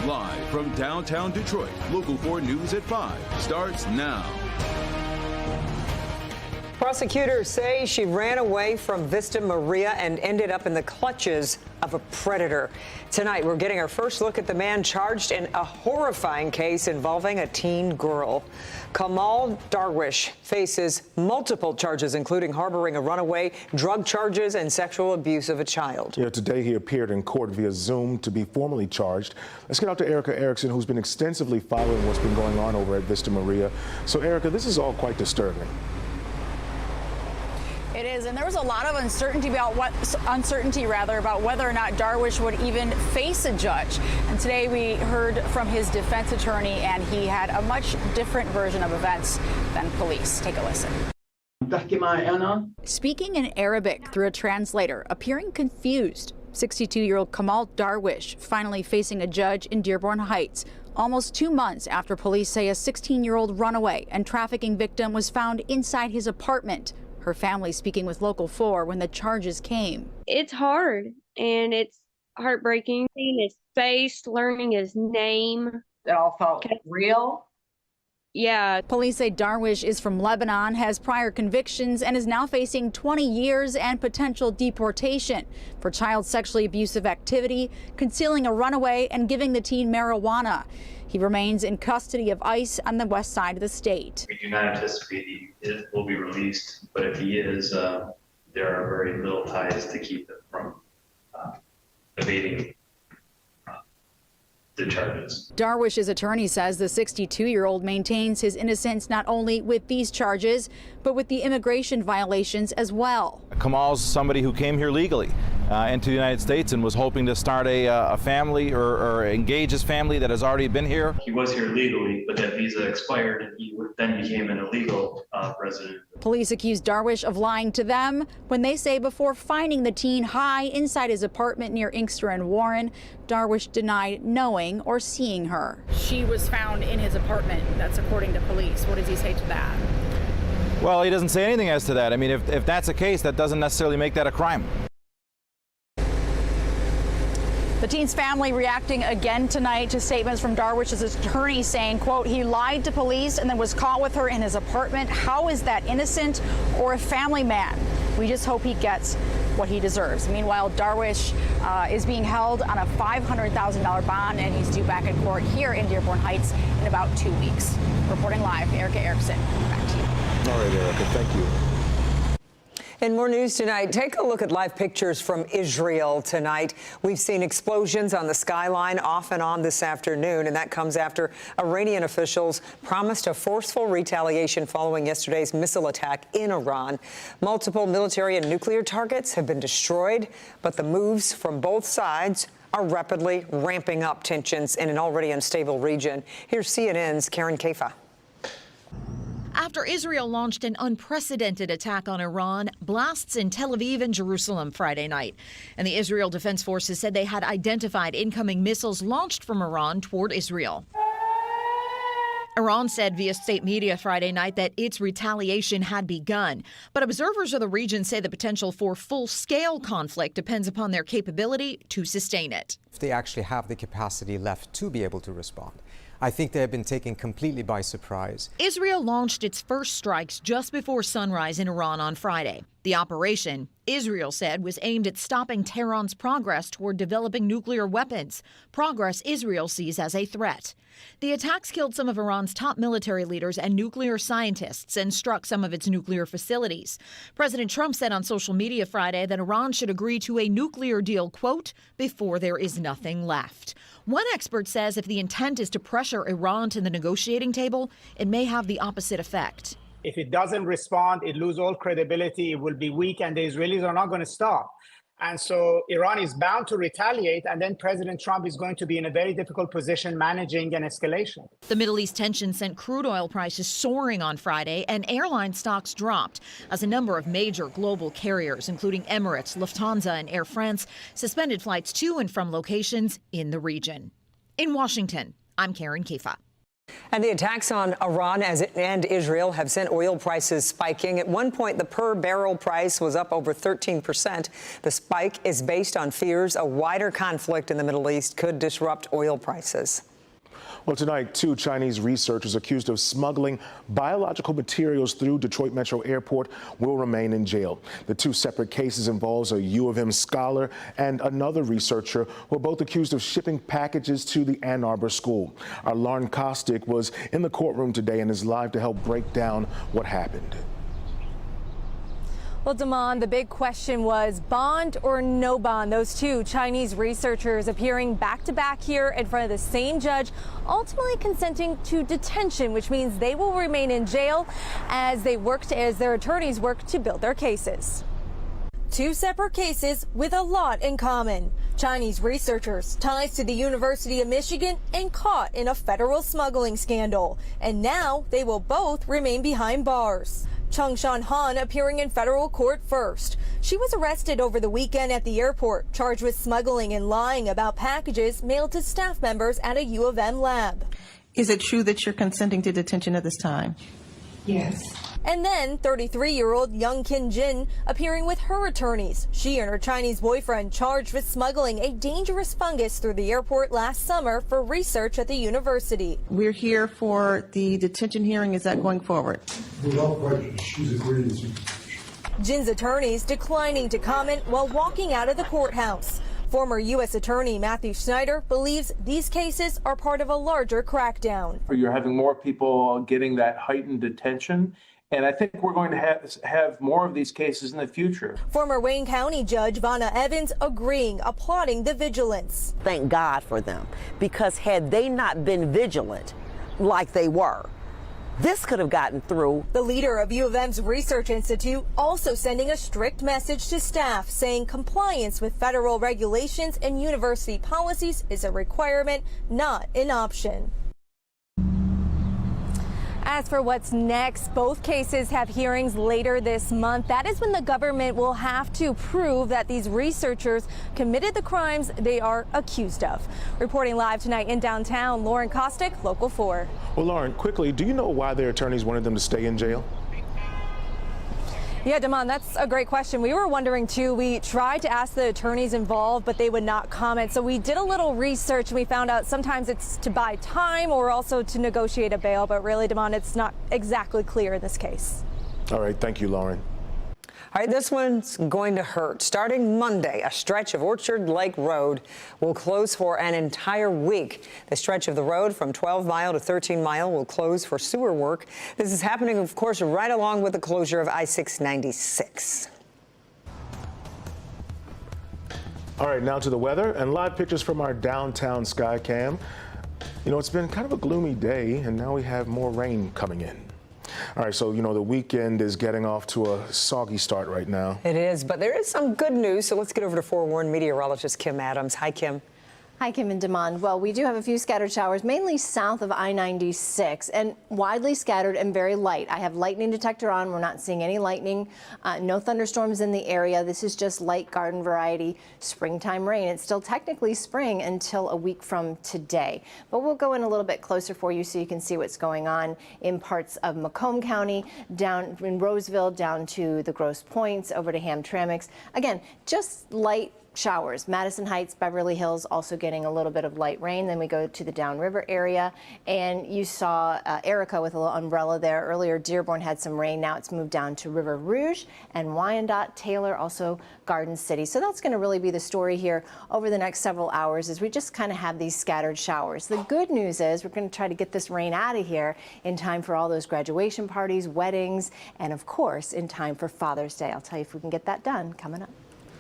Live from downtown Detroit, Local 4 News at 5 starts now. Prosecutors say she ran away from Vista Maria and ended up in the clutches of a predator. Tonight, we're getting our first look at the man charged in a horrifying case involving a teen girl. Kamal Darwish faces multiple charges, including harboring a runaway, drug charges, and sexual abuse of a child. Yeah, today he appeared in court via Zoom to be formally charged. Let's get out to Erica Erickson, who's been extensively following what's been going on over at Vista Maria. So, Erica, this is all quite disturbing. It is, and there was a lot of uncertainty about whether or not Darwish would even face a judge. And today we heard from his defense attorney, and he had a much different version of events than police. Take a listen. Speaking in Arabic through a translator, appearing confused, 62-year-old Kamal Darwish finally facing a judge in Dearborn Heights, almost 2 months after police say a 16-year-old runaway and trafficking victim was found inside his apartment. Her family speaking with Local 4 when the charges came. It's hard and it's heartbreaking. Seeing his face, learning his name. It all felt real. Yeah. Police say Darwish is from Lebanon, has prior convictions, and is now facing 20 years and potential deportation for child sexually abusive activity, concealing a runaway, and giving the teen marijuana. He remains in custody of ICE on the west side of the state. We do not anticipate he will be released, but if he is, there are very little ties to keep him from evading the charges. Darwish's attorney says the 62-year-old maintains his innocence not only with these charges, but with the immigration violations as well. Kamal's somebody who came here legally into the United States and was hoping to start a family or engage his family that has already been here. He was here legally, but that visa expired and he then became an illegal resident. Police accuse Darwish of lying to them when they say before finding the teen high inside his apartment near Inkster and Warren, Darwish denied knowing or seeing her. She was found in his apartment. That's according to police. What does he say to that? Well, he doesn't say anything as to that. I mean, if that's the case, that doesn't necessarily make that a crime. The teen's family reacting again tonight to statements from Darwish's attorney saying, quote, he lied to police and then was caught with her in his apartment. How is that innocent or a family man? We just hope he gets what he deserves. Meanwhile, Darwish is being held on a $500,000 bond, and he's due back in court here in Dearborn Heights in about 2 weeks. Reporting live, Erica Erickson, back to you. All right, Erica, thank you. In more news tonight, take a look at live pictures from Israel tonight. We've seen explosions on the skyline off and on this afternoon, and that comes after Iranian officials promised a forceful retaliation following yesterday's missile attack in Iran. Multiple military and nuclear targets have been destroyed, but the moves from both sides are rapidly ramping up tensions in an already unstable region. Here's CNN's Karen Kaifa. After Israel launched an unprecedented attack on Iran, blasts in Tel Aviv and Jerusalem Friday night. And the Israel Defense Forces said they had identified incoming missiles launched from Iran toward Israel. Iran said via state media Friday night that its retaliation had begun. But observers of the region say the potential for full-scale conflict depends upon their capability to sustain it. If they actually have the capacity left to be able to respond. I think they have been taken completely by surprise. Israel launched its first strikes just before sunrise in Iran on Friday. The operation, Israel said, was aimed at stopping Tehran's progress toward developing nuclear weapons, progress Israel sees as a threat. The attacks killed some of Iran's top military leaders and nuclear scientists and struck some of its nuclear facilities. President Trump said on social media Friday that Iran should agree to a nuclear deal, quote, before there is nothing left. One expert says if the intent is to pressure Iran to the negotiating table, it may have the opposite effect. If it doesn't respond, it loses all credibility, it will be weak, and the Israelis are not going to stop. And so Iran is bound to retaliate, and then President Trump is going to be in a very difficult position managing an escalation. The Middle East tension sent crude oil prices soaring on Friday, and airline stocks dropped as a number of major global carriers, including Emirates, Lufthansa, and Air France, suspended flights to and from locations in the region. In Washington, I'm Karen Kaifa. And the attacks on Iran and Israel have sent oil prices spiking. At one point, the per barrel price was up over 13%. The spike is based on fears a wider conflict in the Middle East could disrupt oil prices. Well, tonight, 2 Chinese researchers accused of smuggling biological materials through Detroit Metro Airport will remain in jail. The 2 separate cases involves a U of M scholar and another researcher who are both accused of shipping packages to the Ann Arbor school. Our Lauren Kostick was in the courtroom today and is live to help break down what happened. Well, Damon, the big question was bond or no bond. Those 2 Chinese researchers appearing back to back here in front of the same judge, ultimately consenting to detention, which means they will remain in jail as their attorneys work to build their cases. 2 separate cases with a lot in common. Chinese researchers, ties to the University of Michigan, and caught in a federal smuggling scandal. And now they will both remain behind bars. Chung-Shan Han appearing in federal court first. She was arrested over the weekend at the airport, charged with smuggling and lying about packages mailed to staff members at a U of M lab. Is it true that you're consenting to detention at this time? Yes. And then 33-year-old Young Kim Jin appearing with her attorneys. She and her Chinese boyfriend charged with smuggling a dangerous fungus through the airport last summer for research at the university. We're here for the detention hearing. Is that going forward? Without prejudice, she's agreed to. Jin's attorneys declining to comment while walking out of the courthouse. Former U.S. Attorney Matthew Snyder believes these cases are part of a larger crackdown. You're having more people getting that heightened detention. And I think we're going to have more of these cases in the future. Former Wayne County Judge Vanna Evans agreeing, applauding the vigilance. Thank God for them, because had they not been vigilant like they were, this could have gotten through. The leader of U of M's Research Institute also sending a strict message to staff, saying compliance with federal regulations and university policies is a requirement, not an option. As for what's next, both cases have hearings later this month. That is when the government will have to prove that these researchers committed the crimes they are accused of. Reporting live tonight in downtown, Lauren Kostick, Local 4. Well, Lauren, quickly, do you know why their attorneys wanted them to stay in jail? Yeah, Damon, that's a great question. We were wondering, too. We tried to ask the attorneys involved, but they would not comment. So we did a little research, and we found out sometimes it's to buy time or also to negotiate a bail. But really, Damon, it's not exactly clear in this case. All right. Thank you, Lauren. All right, this one's going to hurt. Starting Monday, a stretch of Orchard Lake Road will close for an entire week. The stretch of the road from 12 Mile to 13 Mile will close for sewer work. This is happening, of course, right along with the closure of I-696. All right, now to the weather and live pictures from our downtown sky cam. You know, it's been kind of a gloomy day, and now we have more rain coming in. All right, so, you know, the weekend is getting off to a soggy start right now. It is, but there is some good news. So let's get over to forewarned meteorologist Kim Adams. Hi, Kim. Hi, Kim and Damon. Well, we do have a few scattered showers, mainly south of I-96, and widely scattered and very light. I have lightning detector on. We're not seeing any lightning. No thunderstorms in the area. This is just light garden variety springtime rain. It's still technically spring until a week from today. But we'll go in a little bit closer for you so you can see what's going on in parts of Macomb County, down in Roseville, down to the Grosse Pointes, over to Hamtramck. Again, just light showers. Madison Heights, Beverly Hills also getting a little bit of light rain. Then we go to the downriver area, and you saw Erica with a little umbrella there earlier. Dearborn had some rain. Now it's moved down to River Rouge and Wyandotte, Taylor, also Garden City. So that's going to really be the story here over the next several hours, as we just kind of have these scattered showers. The good news is we're going to try to get this rain out of here in time for all those graduation parties, weddings, and of course in time for Father's Day. I'll tell you if we can get that done coming up.